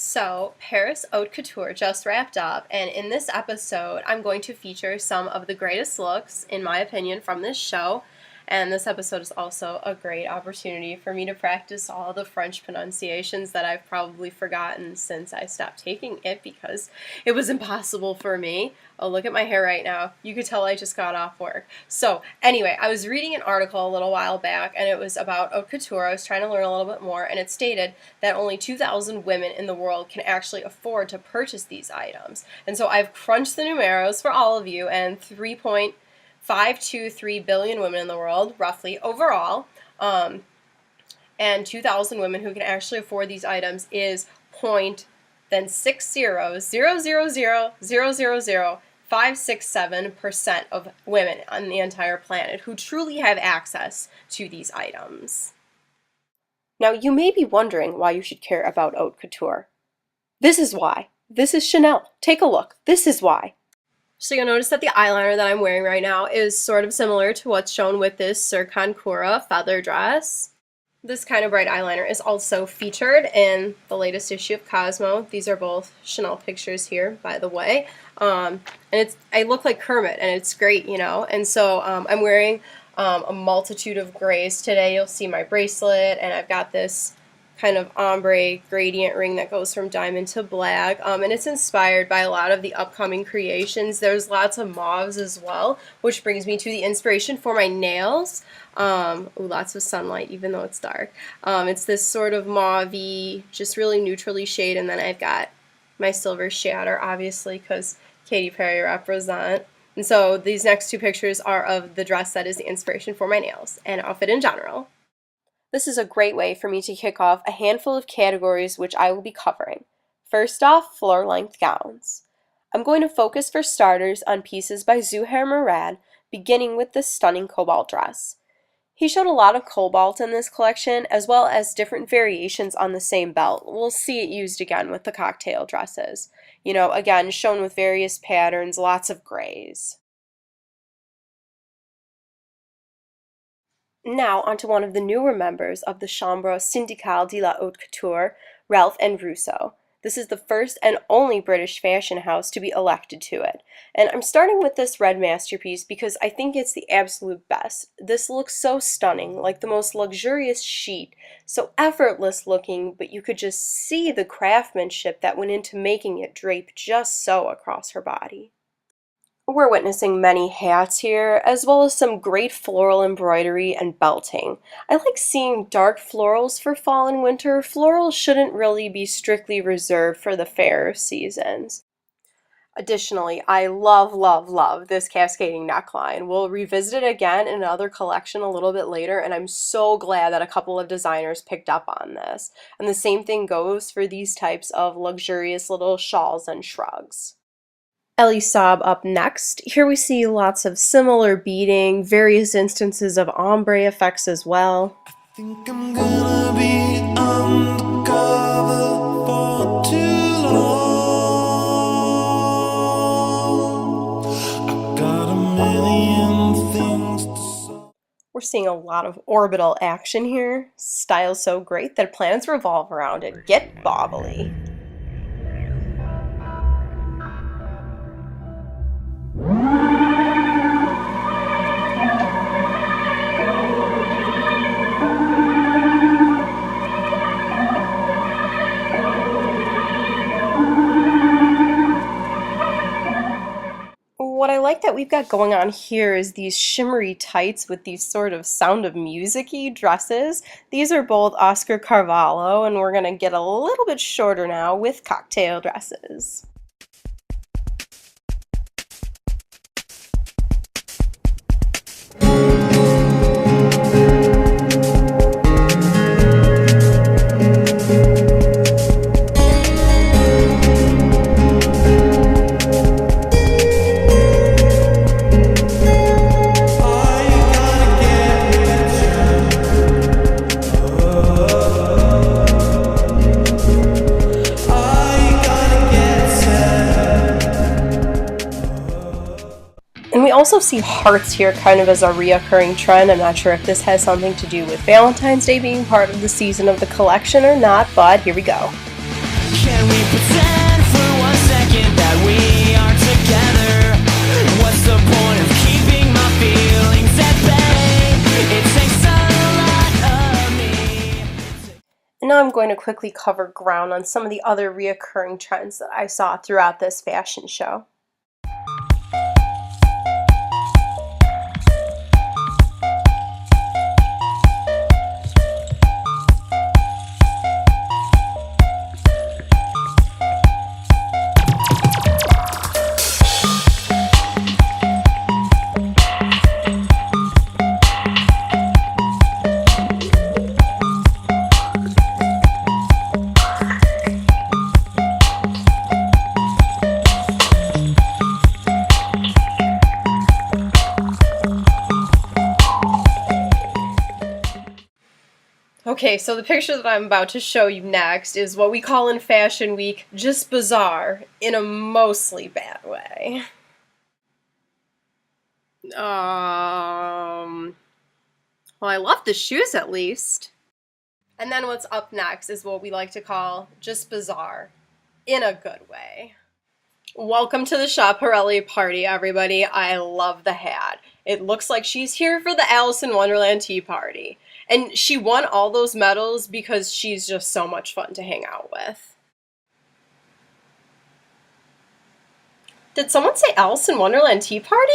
So, Paris Haute Couture just wrapped up, and in this episode, I'm going to feature some of the greatest looks, in my opinion, from this show. And this episode is also a great opportunity for me to practice all the French pronunciations that I've probably forgotten since I stopped taking it because it was impossible for me. Oh, look at my hair right now. You could tell I just got off work. So, anyway, I was reading an article a little while back, and it was about haute couture. I was trying to learn a little bit more, and it stated that only 2,000 women in the world can actually afford to purchase these items. And so I've crunched the numeros for all of you, and 3.523 billion women in the world, roughly, overall, and 2,000 women who can actually afford these items is point then 567% of women on the entire planet who truly have access to these items. Now, you may be wondering why you should care about haute couture. This is why. This is Chanel. Take a look. This is why. So you'll notice that the eyeliner that I'm wearing right now is sort of similar to what's shown with this Circoncura feather dress. This kind of bright eyeliner is also featured in the latest issue of Cosmo. These are both Chanel pictures here, by the way. And I look like Kermit, and it's great, you know. And so I'm wearing a multitude of grays today. You'll see my bracelet, and I've got this kind of ombre gradient ring that goes from diamond to black, and it's inspired by a lot of the upcoming creations. There's lots of mauves as well, which brings me to the inspiration for my nails. Ooh, lots of sunlight, even though it's dark. It's this sort of mauve-y, just really neutrally shade, and then I've got my silver shatter, obviously, because Katy Perry represent. And so these next two pictures are of the dress that is the inspiration for my nails and outfit in general. This is a great way for me to kick off a handful of categories which I will be covering. First off, floor-length gowns. I'm going to focus for starters on pieces by Zuhair Murad, beginning with this stunning cobalt dress. He showed a lot of cobalt in this collection, as well as different variations on the same belt. We'll see it used again with the cocktail dresses. You know, again, shown with various patterns, lots of grays. Now onto one of the newer members of the Chambre Syndicale de la Haute Couture, Ralph and Russo. This is the first and only British fashion house to be elected to it. And I'm starting with this red masterpiece because I think it's the absolute best. This looks so stunning, like the most luxurious sheet, so effortless looking, but you could just see the craftsmanship that went into making it drape just so across her body. We're witnessing many hats here, as well as some great floral embroidery and belting. I like seeing dark florals for fall and winter. Florals shouldn't really be strictly reserved for the fairer seasons. Additionally, I love this cascading neckline. We'll revisit it again in another collection a little bit later, and I'm so glad that a couple of designers picked up on this. And the same thing goes for these types of luxurious little shawls and shrugs. Elie Saab up next. Here we see lots of similar beading, various instances of ombre effects as well. I think I'm gonna be undercover for too long. I got a million things to say. We're seeing a lot of orbital action here. Style's so great that planets revolve around it. Get bobbly. What I like that we've got going on here is these shimmery tights with these sort of Sound of Music-y dresses. These are both Oscar Carvalho, and we're going to get a little bit shorter now with cocktail dresses. And we also see hearts here kind of as a reoccurring trend. I'm not sure if this has something to do with Valentine's Day being part of the season of the collection or not, but here we go. Can we pretend for 1 second that we are together? What's the point of keeping my feelings at bay? It takes a lot of me. And now I'm going to quickly cover ground on some of the other reoccurring trends that I saw throughout this fashion show. Okay, so the picture that I'm about to show you next is what we call in Fashion Week just bizarre in a mostly bad way. Well, I love the shoes at least. And then what's up next is what we like to call just bizarre in a good way. Welcome to the Schiaparelli party, everybody. I love the hat. It looks like she's here for the Alice in Wonderland tea party. And she won all those medals because she's just so much fun to hang out with. Did someone say Alice in Wonderland tea party?